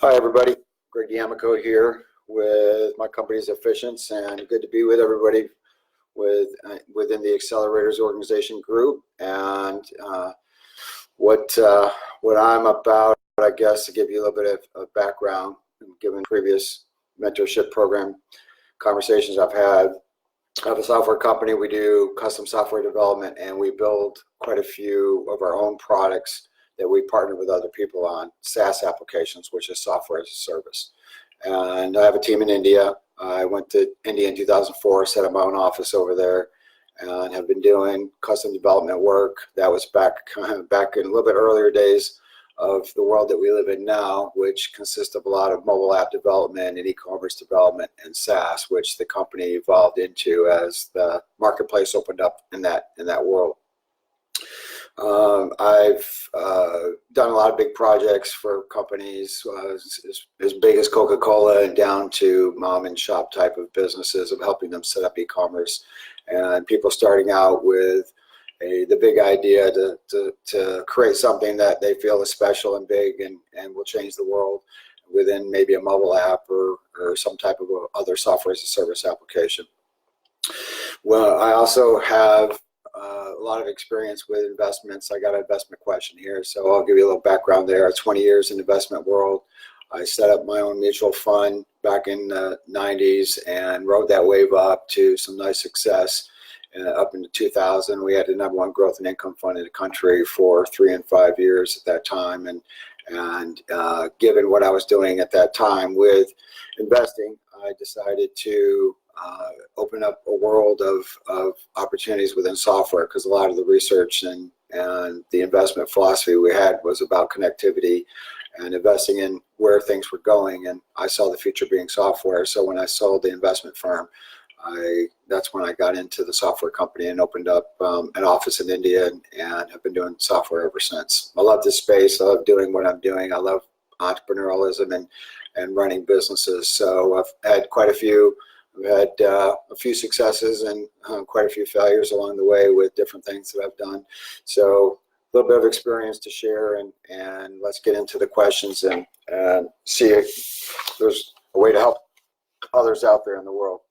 Hi everybody, Greg Yamiko here with my company's Efficients, and good to be with everybody within the Accelerators organization group. And what I'm about, I guess, to give you a little bit of background, given previous mentorship program conversations I've had. I have a software company. We do custom software development, and we build quite a few of our own products that we partner with other people on, SaaS applications, which is software as a service. And I have a team in India. I went to India in 2004, set up my own office over there, and have been doing custom development work. That was back in a little bit earlier days of the world that we live in now, which consists of a lot of mobile app development and e-commerce development and SaaS, which the company evolved into as the marketplace opened up in that world. I've done a lot of big projects for companies as big as Coca-Cola and down to mom and shop type of businesses, of helping them set up e-commerce, and people starting out with the big idea to create something that they feel is special and big and will change the world within maybe a mobile app or some type of other software as a service application. Well, I also have a lot of experience with investments. I got an investment question here, so I'll give you a little background there. 20 years in the investment world. I set up my own mutual fund back in the 90s and rode that wave up to some nice success. Up into 2000, we had the #1 growth and income fund in the country for 3 and 5 years at that time. And given what I was doing at that time with investing, I decided to open up a world of opportunities within software, because a lot of the research and the investment philosophy we had was about connectivity and investing in where things were going. And I saw the future being software. So when I sold the investment firm, that's when I got into the software company and opened up an office in India and have been doing software ever since. I love this space. I love doing what I'm doing. I love entrepreneurialism and running businesses. So I've had quite a few. We've had a few successes and quite a few failures along the way with different things that I've done. So a little bit of experience to share, and let's get into the questions and see if there's a way to help others out there in the world.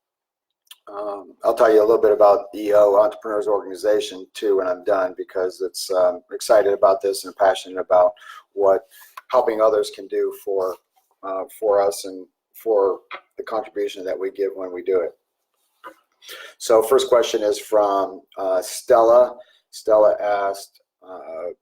I'll tell you a little bit about EO Entrepreneurs Organization too when I'm done, because it's excited about this and passionate about what helping others can do for us and for the contribution that we give when we do it. So first question is from Stella. Stella asked, I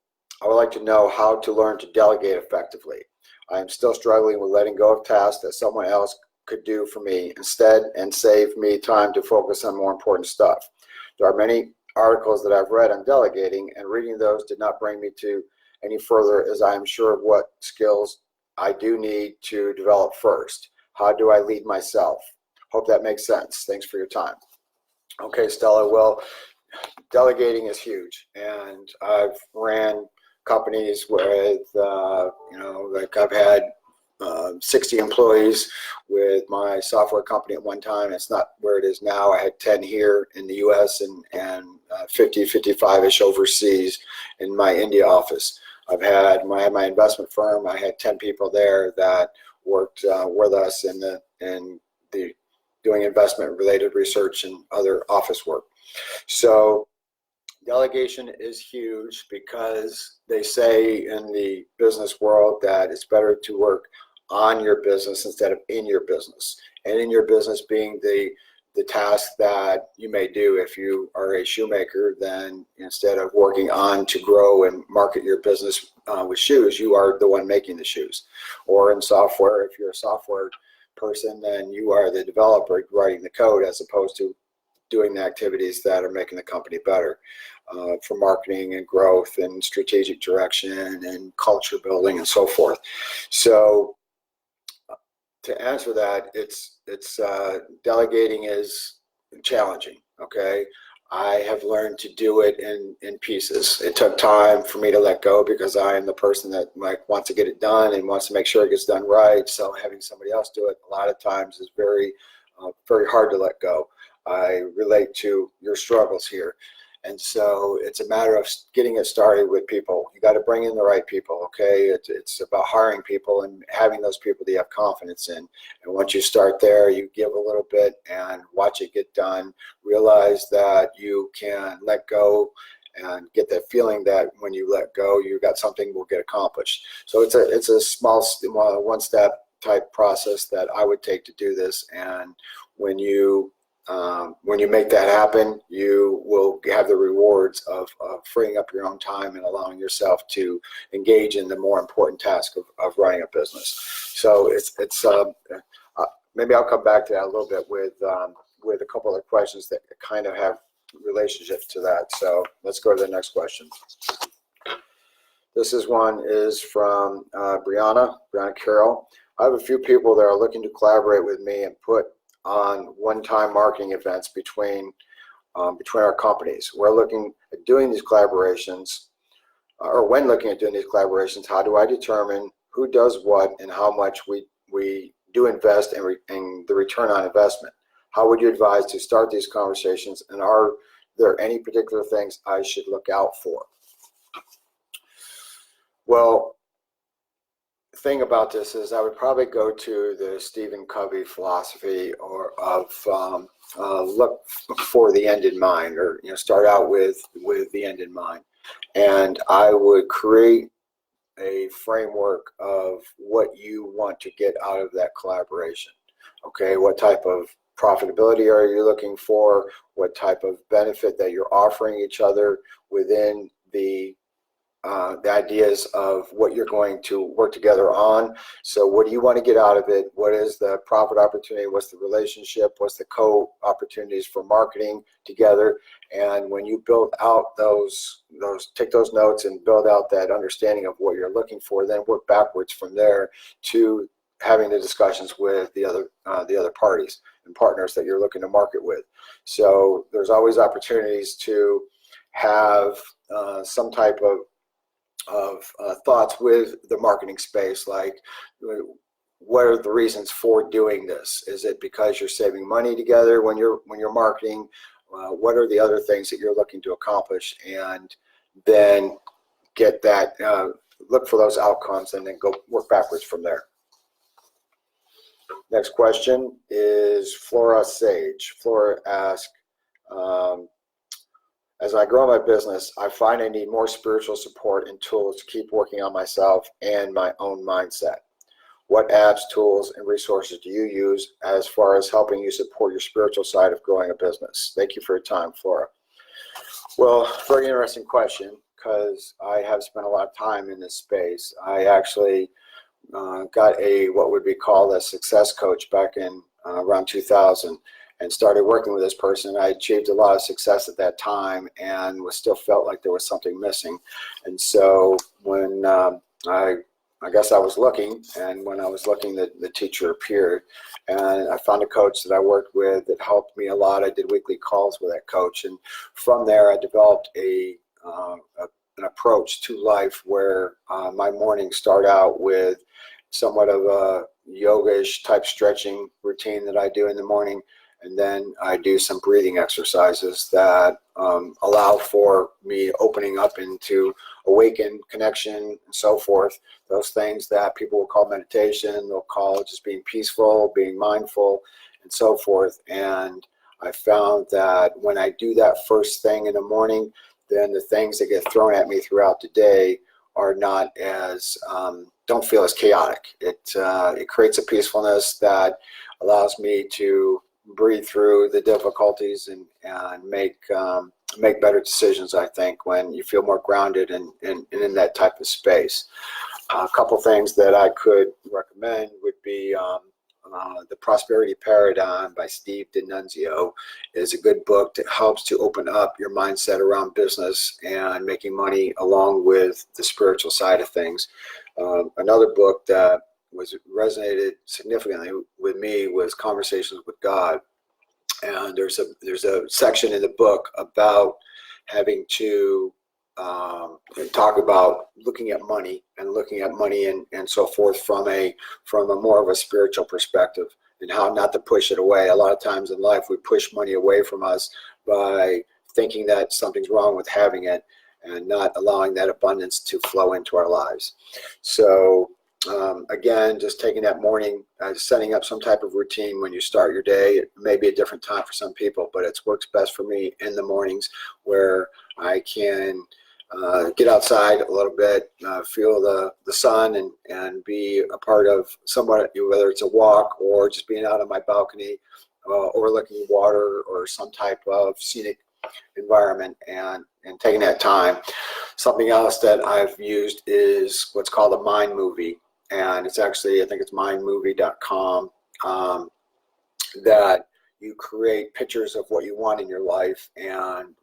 would like to know how to learn to delegate effectively. I am still struggling with letting go of tasks that someone else could do for me instead and save me time to focus on more important stuff. There are many articles that I've read on delegating, and reading those did not bring me to any further, as I am sure of what skills I do need to develop first. How do I lead myself? Hope that makes sense. Thanks for your time. Okay, Stella, well, delegating is huge, and I've ran companies with, like I've had 60 employees with my software company at one time. It's not where it is now. I had 10 here in the US and 50, 55-ish overseas in my India office. I had my investment firm. I had 10 people there that worked with us in the doing investment related research and other office work. So delegation is huge, because they say in the business world that it's better to work on your business instead of in your business. And in your business being the task that you may do if you are a shoemaker, then instead of working on to grow and market your business with shoes, you are the one making the shoes. Or in software, if you're a software person, then you are the developer writing the code, as opposed to doing the activities that are making the company better for marketing and growth and strategic direction and culture building and so forth. So to answer that, it's delegating is challenging. Okay, I have learned to do it in pieces. It took time for me to let go, because I am the person that wants to get it done and wants to make sure it gets done right. So having somebody else do it a lot of times is very hard to let go. I relate to your struggles here. And so it's a matter of getting it started with people. You got to bring in the right people, okay? It's about hiring people and having those people that you have confidence in. And once you start there, you give a little bit and watch it get done. Realize that you can let go and get that feeling that when you let go, you got something will get accomplished. So it's a small one-step type process that I would take to do this. And when you make that happen, you will have the rewards of freeing up your own time and allowing yourself to engage in the more important task of running a business. So it's maybe I'll come back to that a little bit with a couple of questions that kind of have relationship to that. So let's go to the next question. This one is from Brianna Carroll. I have a few people that are looking to collaborate with me and put on one-time marketing events between our companies. We're looking at doing these collaborations, or when looking at doing these collaborations, how do I determine who does what and how much we do invest in the return on investment? How would you advise to start these conversations, and are there any particular things I should look out for? Well, the thing about this is I would probably go to the Stephen Covey philosophy of look for the end in mind, or start out with the end in mind. And I would create a framework of what you want to get out of that collaboration. Okay, what type of profitability are you looking for? What type of benefit that you're offering each other within the ideas of what you're going to work together on. So what do you want to get out of it? What is the profit opportunity? What's the relationship? What's the co-opportunities for marketing together? And when you build out those take those notes and build out that understanding of what you're looking for, then work backwards from there to having the discussions with the other parties and partners that you're looking to market with. So there's always opportunities to have some type of thoughts with the marketing space, like what are the reasons for doing this? Is it because you're saving money together when you're marketing? What are the other things that you're looking to accomplish? And then get that, look for those outcomes, and then go work backwards from there. Next question is Flora Sage. Flora asks, as I grow my business, I find I need more spiritual support and tools to keep working on myself and my own mindset. What apps, tools, and resources do you use as far as helping you support your spiritual side of growing a business? Thank you for your time, Flora. Well, very interesting question, because I have spent a lot of time in this space. I actually got what would be called a success coach back in around 2000. And started working with this person. I achieved a lot of success at that time, and still felt like there was something missing. And so when I guess I was looking, and when I was looking, the teacher appeared, and I found a coach that I worked with that helped me a lot. I did weekly calls with that coach, and from there I developed an approach to life where my mornings start out with somewhat of a yoga-ish type stretching routine that I do in the morning. And then I do some breathing exercises that allow for me opening up into awakened connection and so forth. Those things that people will call meditation, they'll call just being peaceful, being mindful, and so forth. And I found that when I do that first thing in the morning, then the things that get thrown at me throughout the day are not as, don't feel as chaotic. It creates a peacefulness that allows me to breathe through the difficulties and make better decisions, I think, when you feel more grounded and in that type of space. A couple things that I could recommend would be The Prosperity Paradigm by Steve D'Annunzio is a good book that helps to open up your mindset around business and making money along with the spiritual side of things. Another book that resonated significantly with me was Conversations with God. And there's a section in the book about having to talk about looking at money and so forth from a more of a spiritual perspective, and how not to push it away. A lot of times in life we push money away from us by thinking that something's wrong with having it and not allowing that abundance to flow into our lives. So again, just taking that morning, setting up some type of routine when you start your day. It may be a different time for some people, but it works best for me in the mornings, where I can get outside a little bit, feel the sun, and be a part of somewhat, whether it's a walk or just being out on my balcony, overlooking water or some type of scenic environment, and taking that time. Something else that I've used is what's called a mind movie, and it's actually, I think it's mindmovie.com, that you create pictures of what you want in your life, and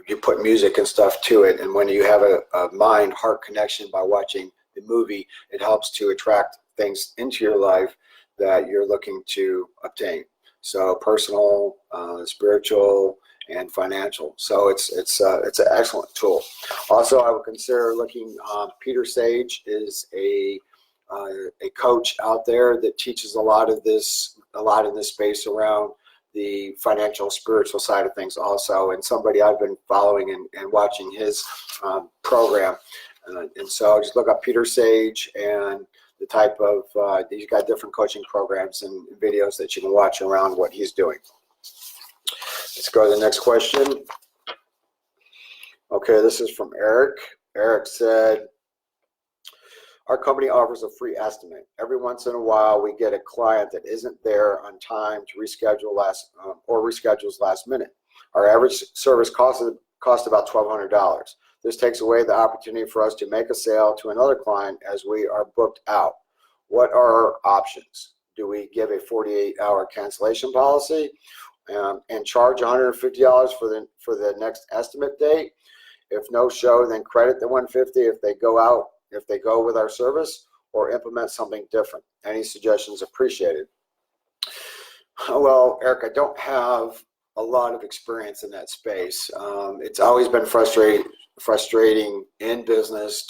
you put music and stuff to it, and when you have a mind-heart connection by watching the movie, it helps to attract things into your life that you're looking to obtain. So personal, spiritual, and financial. So it's an excellent tool. Also, I would consider looking. Peter Sage is a coach out there that teaches a lot of this space around the financial, spiritual side of things also, and somebody I've been following and watching his program. And so just look up Peter Sage and the type of, he's got different coaching programs and videos that you can watch around what he's doing. Let's go to the next question. Okay, this is from Eric. Eric said, our company offers a free estimate. Every once in a while, we get a client that isn't there on time to reschedule reschedules last minute. Our average service cost about $1,200. This takes away the opportunity for us to make a sale to another client as we are booked out. What are our options? Do we give a 48-hour cancellation policy and charge $150 for the next estimate date? If no show, then credit the $150 if they go with our service, or implement something different. Any suggestions appreciated? Well, Eric, I don't have a lot of experience in that space. It's always been frustrating in business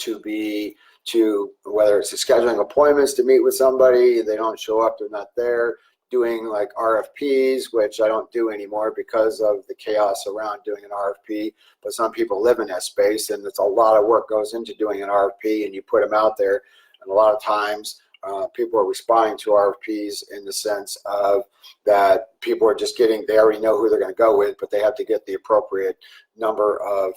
whether it's scheduling appointments to meet with somebody, they don't show up, they're not there, doing like RFPs, which I don't do anymore because of the chaos around doing an RFP, but some people live in that space, and it's a lot of work goes into doing an RFP, and you put them out there, and a lot of times people are responding to RFPs in the sense of that people are just they already know who they're going to go with, but they have to get the appropriate number of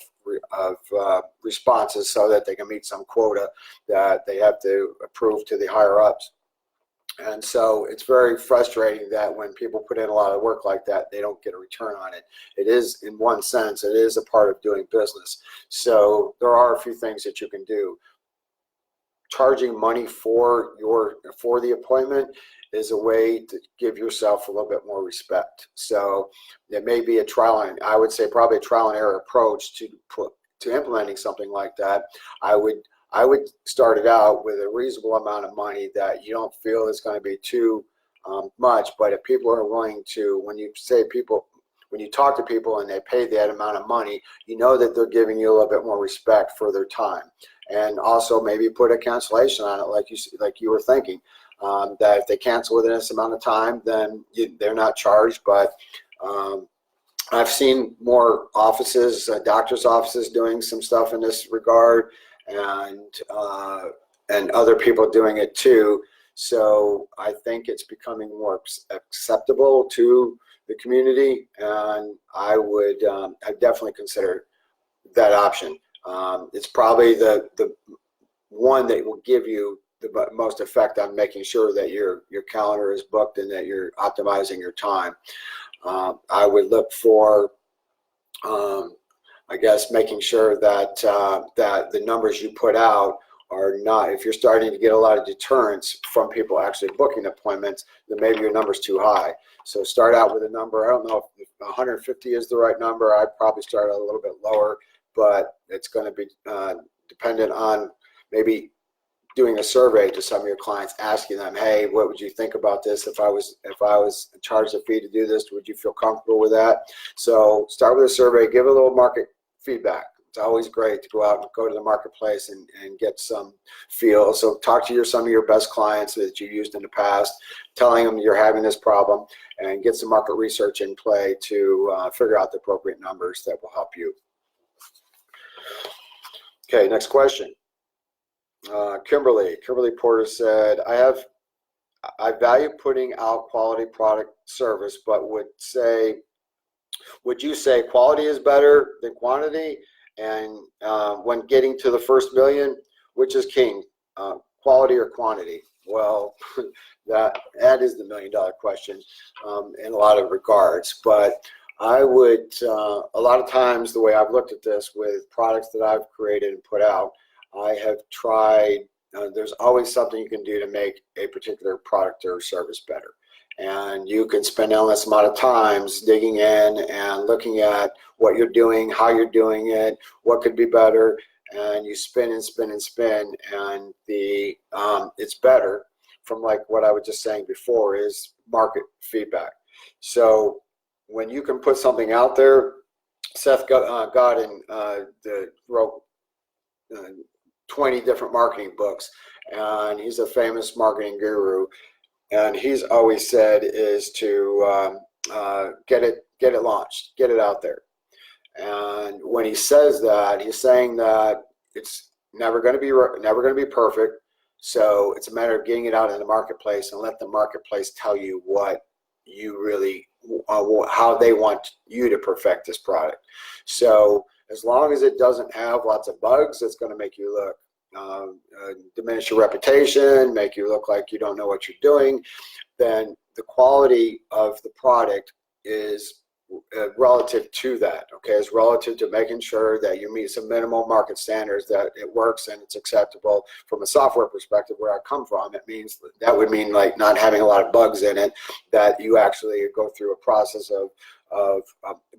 responses so that they can meet some quota that they have to approve to the higher ups. And so it's very frustrating that when people put in a lot of work like that, they don't get a return on it. It is, in one sense, it is a part of doing business. So there are a few things that you can do. Charging money for the appointment is a way to give yourself a little bit more respect. So there may be I would say probably a trial and error approach to implementing something like that. I would start it out with a reasonable amount of money that you don't feel is going to be too much. But if people are willing to, when you talk to people and they pay that amount of money, you know that they're giving you a little bit more respect for their time. And also maybe put a cancellation on it, like you were thinking, that if they cancel within this amount of time, then they're not charged. But I've seen more offices, doctors' offices, doing some stuff in this regard, and other people doing it too. So I think it's becoming more acceptable to the community, and I definitely consider that option. It's probably the one that will give you the most effect on making sure that your calendar is booked and that you're optimizing your time. I would look for, I guess, making sure that the numbers you put out are not, if you're starting to get a lot of deterrence from people actually booking appointments, then maybe your number's too high. So start out with a number. I don't know if 150 is the right number. I'd probably start a little bit lower, but it's going to be dependent on maybe doing a survey to some of your clients, asking them, hey, what would you think about this? If I was charged a fee to do this, would you feel comfortable with that? So start with a survey, give a little market feedback. It's always great to go out and go to the marketplace and get some feel. So talk to some of your best clients that you used in the past, telling them you're having this problem, and get some market research in play to figure out the appropriate numbers that will help you. Okay, next question. Kimberly Porter said, I value putting out quality product service, but would you say quality is better than quantity? And when getting to the first million, which is king, quality or quantity? Well, that is the $1 million question in a lot of regards. But I would, a lot of times the way I've looked at this with products that I've created and put out, I have tried, there's always something you can do to make a particular product or service better. And you can spend an endless amount of times digging in and looking at what you're doing, how you're doing it, what could be better, and you spin and spin and spin, and it's better from like what I was just saying before is market feedback. So when you can put something out there, Seth Godin wrote 20 different marketing books, and he's a famous marketing guru. And he's always said is to get it launched, get it out there. And when he says that, he's saying that it's never going to be perfect. So it's a matter of getting it out in the marketplace and let the marketplace tell you what you really how they want you to perfect this product. So as long as it doesn't have lots of bugs, it's going to make you look diminish your reputation, make you look like you don't know what you're doing, then the quality of the product is relative to that, okay? It's relative to making sure that you meet some minimal market standards, that it works and it's acceptable from a software perspective. Where I come from, that would mean like not having a lot of bugs in it, that you actually go through a process of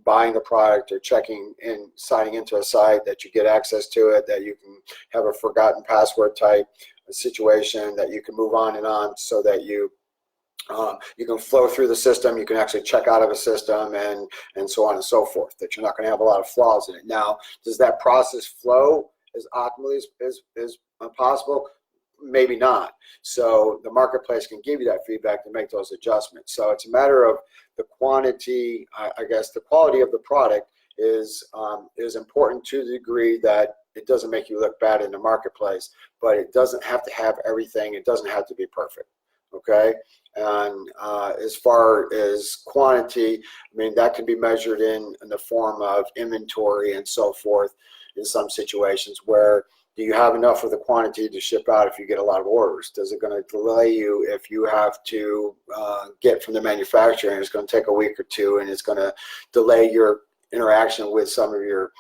buying the product or signing into a site, that you get access to it, that you can have a forgotten password type situation, that you can move on and on, so that you can flow through the system, you can actually check out of a system, and so on and so forth, that you're not going to have a lot of flaws in it. Now, does that process flow as optimally as possible? Maybe not. So the marketplace can give you that feedback to make those adjustments. So it's a matter of the quantity. I guess the quality of the product is important to the degree that it doesn't make you look bad in the marketplace, but it doesn't have to have everything. It doesn't have to be perfect. Okay. And as far as quantity, I mean, that can be measured in the form of inventory and so forth in some situations. Where do you have enough of the quantity to ship out if you get a lot of orders? Does it going to delay you if you have to get from the manufacturer, and it's going to take a week or two, and it's going to delay your interaction with some of your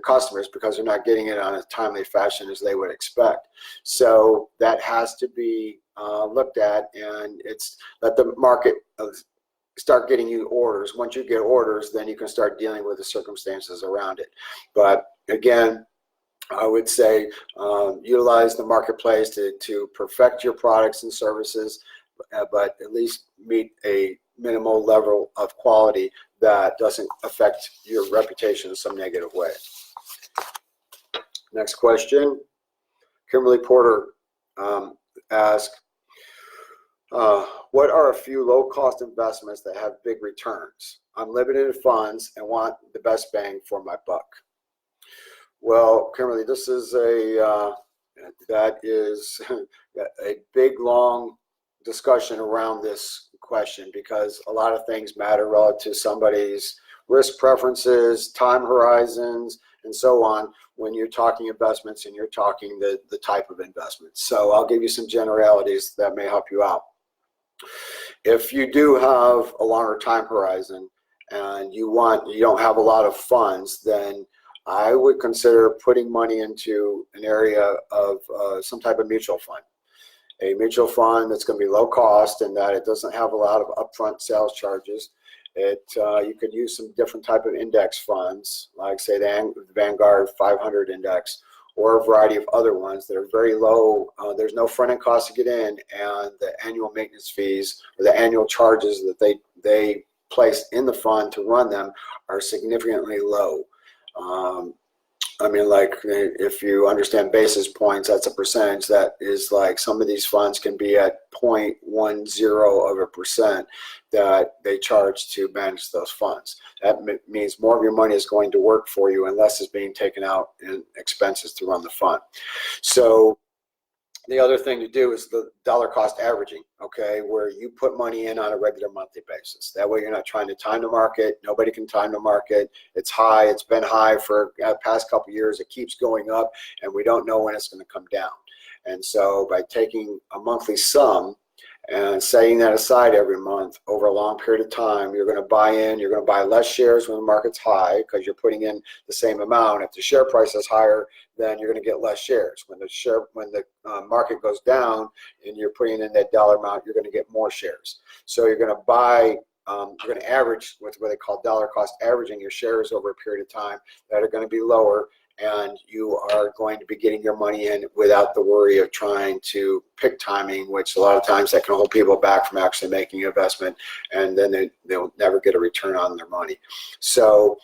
customers because they're not getting it on a timely fashion as they would expect? So that has to be looked at, and it's let the market start getting you orders. Once you get orders, then you can start dealing with the circumstances around it. But again, I would say utilize the marketplace to perfect your products and services, but at least meet a minimal level of quality that doesn't affect your reputation in some negative way. Next question. Kimberly Porter asked, what are a few low-cost investments that have big returns? I'm limited in funds and want the best bang for my buck. Well, Kimberly, this is that is a big, long discussion around this question, because a lot of things matter relative to somebody's risk preferences, time horizons, and so on when you're talking investments and you're talking the type of investments. So I'll give you some generalities that may help you out. If you do have a longer time horizon and you don't have a lot of funds, then I would consider putting money into an area of some type of mutual fund. A mutual fund that's going to be low cost and that it doesn't have a lot of upfront sales charges. You could use some different type of index funds, like say the Vanguard 500 index, or a variety of other ones that are very low. There's no front end cost to get in, and the annual maintenance fees or the annual charges that they place in the fund to run them are significantly low. I mean, like if you understand basis points, that's a percentage. That is like some of these funds can be at 0.10% that they charge to manage those funds. That means more of your money is going to work for you and less is being taken out in expenses to run the fund. So the other thing to do is the dollar cost averaging, okay, where you put money in on a regular monthly basis. That way you're not trying to time the market. Nobody can time the market. It's high. It's been high for the past couple of years. It keeps going up, and we don't know when it's going to come down. And so by taking a monthly sum and setting that aside every month over a long period of time, you're going to buy in. You're going to buy less shares when the market's high because you're putting in the same amount. If the share price is higher, then you're going to get less shares. When the market goes down and you're putting in that dollar amount, you're going to get more shares. So you're going to buy. You're going to average with what they call dollar cost averaging your shares over a period of time that are going to be lower, and you are going to be getting your money in without the worry of trying to pick timing, which a lot of times that can hold people back from actually making an investment, and then they'll never get a return on their money. So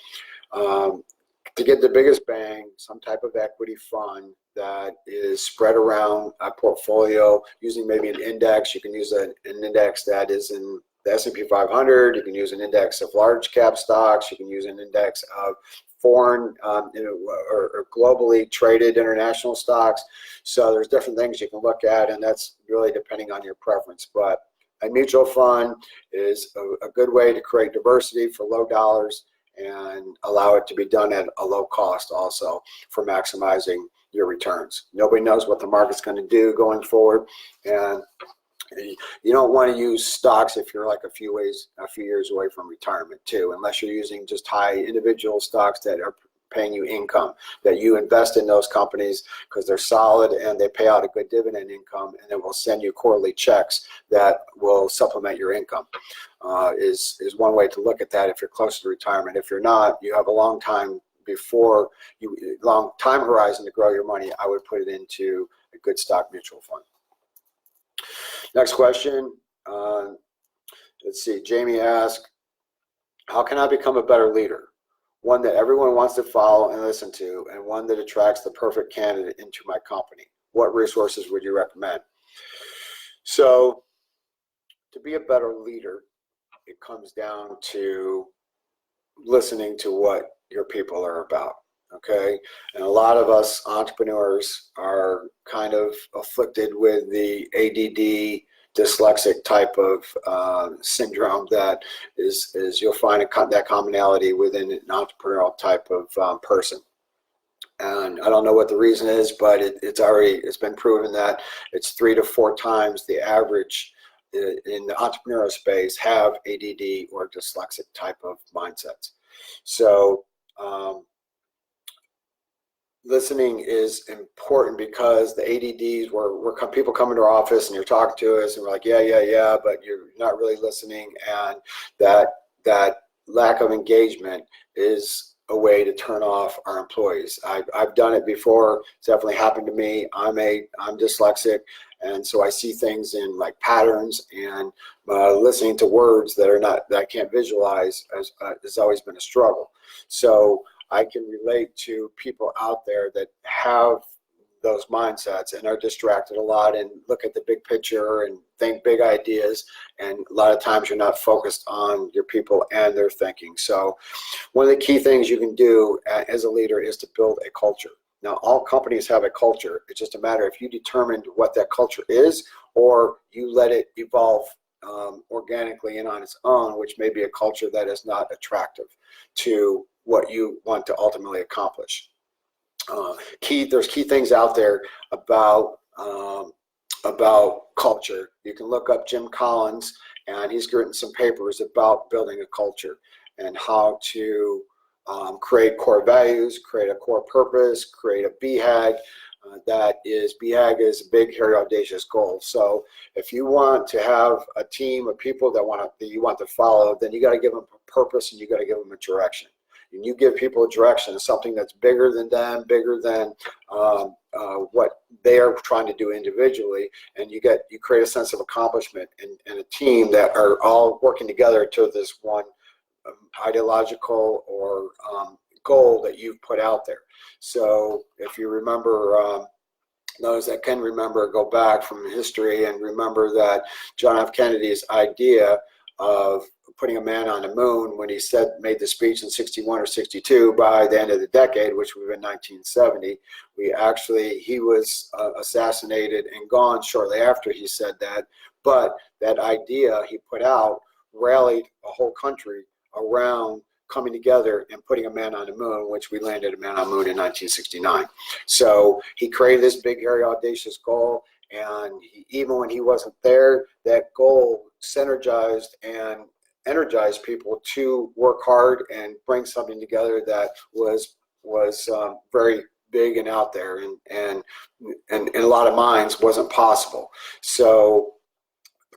to get the biggest bang, some type of equity fund that is spread around a portfolio using maybe an index. You can use an index that is in the S&P 500. You can use an index of large cap stocks. You can use an index of foreign or globally traded international stocks. So there's different things you can look at, and that's really depending on your preference. But a mutual fund is a good way to create diversity for low dollars and allow it to be done at a low cost also for maximizing your returns. Nobody knows what the market's going to do going forward, and you don't want to use stocks if you're like a few years away from retirement too, unless you're using just high individual stocks that are paying you income, that you invest in those companies because they're solid and they pay out a good dividend income, and then will send you quarterly checks that will supplement your income. Is one way to look at that if you're close to retirement. If you're not, you have a long time long time horizon to grow your money. I would put it into a good stock mutual fund. Next question. Let's see. Jamie asked, how can I become a better leader? One that everyone wants to follow and listen to, and one that attracts the perfect candidate into my company. What resources would you recommend? So to be a better leader, it comes down to listening to what your people are about. Okay, and a lot of us entrepreneurs are kind of afflicted with the ADD, dyslexic type of syndrome that is you'll find that commonality within an entrepreneurial type of person. And I don't know what the reason is, but it's been proven that it's 3 to 4 times the average in the entrepreneurial space have ADD or dyslexic type of mindsets. So listening is important because the ADDs we're people come into our office and you're talking to us and we're like, yeah, but you're not really listening, and that lack of engagement is a way to turn off our employees. I've done it before. It's definitely happened to me. I'm dyslexic, and so I see things in like patterns, and listening to words that I can't visualize has always been a struggle. So I can relate to people out there that have those mindsets and are distracted a lot and look at the big picture and think big ideas, and a lot of times you're not focused on your people and their thinking. So one of the key things you can do as a leader is to build a culture. Now, all companies have a culture. It's just a matter if you determined what that culture is, or you let it evolve organically and on its own, which may be a culture that is not attractive to what you want to ultimately accomplish. There's key things out there about culture. You can look up Jim Collins, and he's written some papers about building a culture and how to create core values, create a core purpose, create a BHAG. BHAG is a big, hairy, audacious goal. So if you want to have a team of people that you want to follow, then you got to give them a purpose and you got to give them a direction. And you give people a direction, something that's bigger than them, bigger than what they are trying to do individually, and you create a sense of accomplishment and a team that are all working together to this one ideological or goal that you've put out there. So if you remember, those that can remember, go back from history and remember that John F. Kennedy's idea of putting a man on the moon, when he made the speech in 61 or 62, by the end of the decade, which would have been 1970, he was assassinated and gone shortly after he said that. But that idea he put out rallied a whole country around coming together and putting a man on the moon, which we landed a man on the moon in 1969. So he created this big, hairy, audacious goal, and even when he wasn't there, that goal synergized and energized people to work hard and bring something together that was very big and out there, and in a lot of minds wasn't possible. So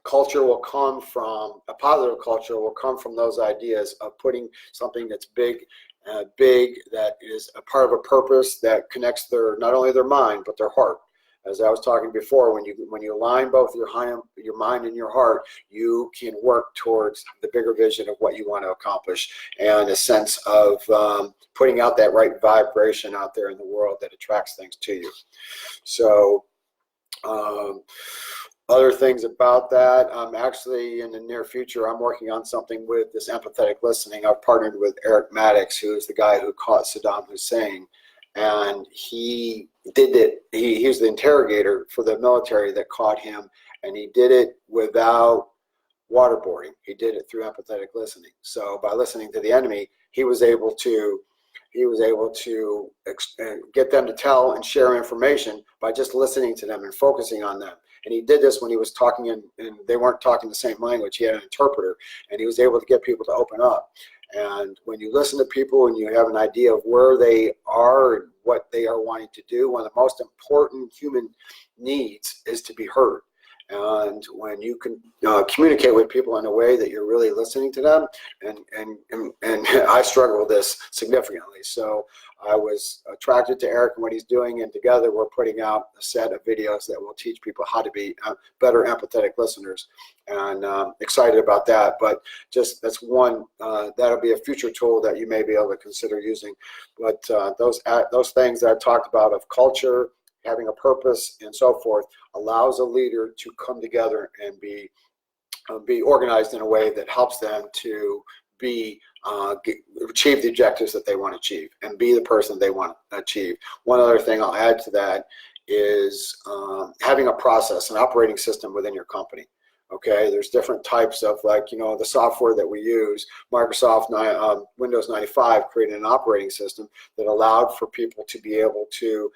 culture will come from, a positive culture will come from those ideas of putting something that's big, that is a part of a purpose that connects not only their mind but their heart. As I was talking before, when you align both your mind and your heart, you can work towards the bigger vision of what you want to accomplish, and a sense of putting out that right vibration out there in the world that attracts things to you. So other things about that, actually in the near future, I'm working on something with this empathetic listening. I've partnered with Eric Maddox, who is the guy who caught Saddam Hussein. And he did it, he was the interrogator for the military that caught him, and he did it without waterboarding. He did it through empathetic listening. So by listening to the enemy, he was able to get them to tell and share information by just listening to them and focusing on them. And he did this when he was talking and they weren't talking the same language. He had an interpreter, and he was able to get people to open up. And when you listen to people and you have an idea of where they are and what they are wanting to do, one of the most important human needs is to be heard. And when you can communicate with people in a way that you're really listening to them, and I struggle with this significantly. So I was attracted to Eric and what he's doing, and together we're putting out a set of videos that will teach people how to be better empathetic listeners, and excited about that. But just that's one, that'll be a future tool that you may be able to consider using. But those things that I talked about of culture, having a purpose, and so forth, allows a leader to come together and be organized in a way that helps them to achieve the objectives that they want to achieve and be the person they want to achieve. One other thing I'll add to that is having a process, an operating system within your company. Okay, there's different types of, like, the software that we use. Microsoft Windows 95 created an operating system that allowed for people to be able to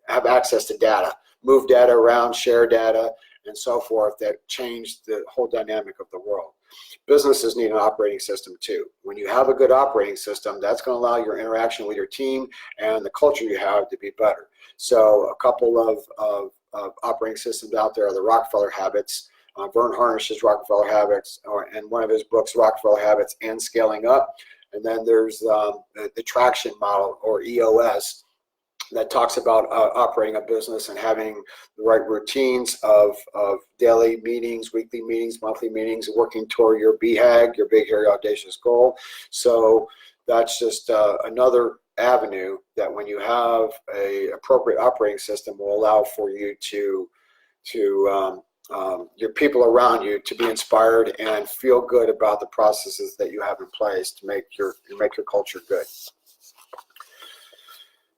have access to data, move data around, share data, and so forth, that changed the whole dynamic of the world. Businesses need an operating system too. When you have a good operating system, that's going to allow your interaction with your team and the culture you have to be better. So a couple of operating systems out there are the Rockefeller Habits. Vern Harnish's Rockefeller Habits, and one of his books, Rockefeller Habits and Scaling Up. And then there's the Traction Model, or EOS, that talks about operating a business and having the right routines of daily meetings, weekly meetings, monthly meetings, working toward your BHAG, your big, hairy, audacious goal. So that's just another avenue that, when you have a appropriate operating system, will allow for you to your people around you to be inspired and feel good about the processes that you have in place to make your culture good.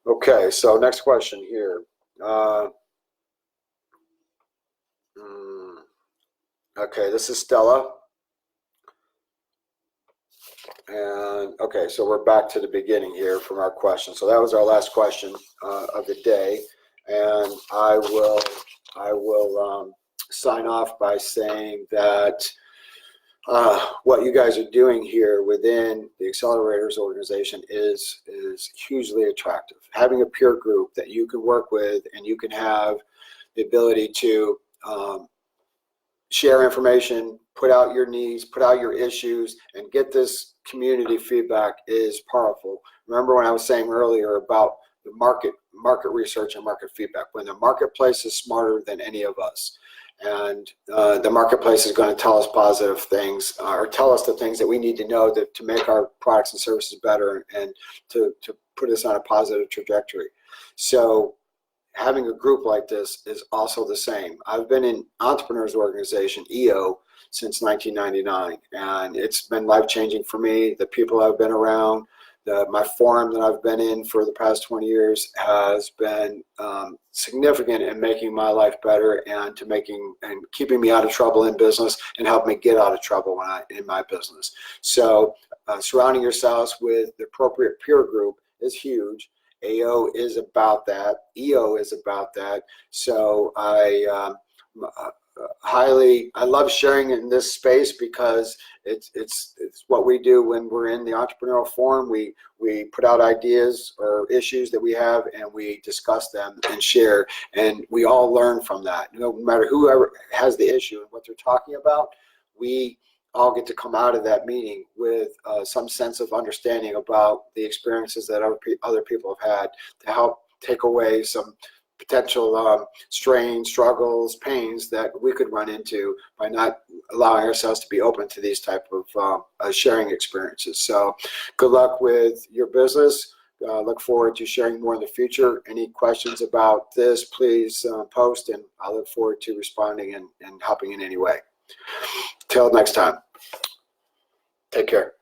Okay, so next question here. Okay, this is Stella. And okay, so we're back to the beginning here from our question. So that was our last question of the day, and I will sign off by saying that what you guys are doing here within the Accelerators organization is hugely attractive. Having a peer group that you can work with, and you can have the ability to share information, put out your needs, put out your issues, and get this community feedback is powerful. Remember when I was saying earlier about the market research and market feedback, when the marketplace is smarter than any of us. And the marketplace is going to tell us positive things, or tell us the things that we need to know to make our products and services better, and to put us on a positive trajectory. So having a group like this is also the same. I've been in Entrepreneurs Organization, EO, since 1999, and it's been life-changing for me. The people I've been around, my forum that I've been in for the past 20 years has been significant in making my life better, and keeping me out of trouble in business, and helping me get out of trouble in my business. So surrounding yourselves with the appropriate peer group is huge. AO is about that. EO is about that. So I love sharing in this space, because it's what we do when we're in the entrepreneurial forum. We put out ideas or issues that we have, and we discuss them and share, and we all learn from that. No matter whoever has the issue and what they're talking about, we all get to come out of that meeting with some sense of understanding about the experiences that other people have had, to help take away some potential strain, struggles, pains that we could run into by not allowing ourselves to be open to these type of sharing experiences. So good luck with your business. Look forward to sharing more in the future. Any questions about this, please post, and I look forward to responding and helping in any way. Till next time, take care.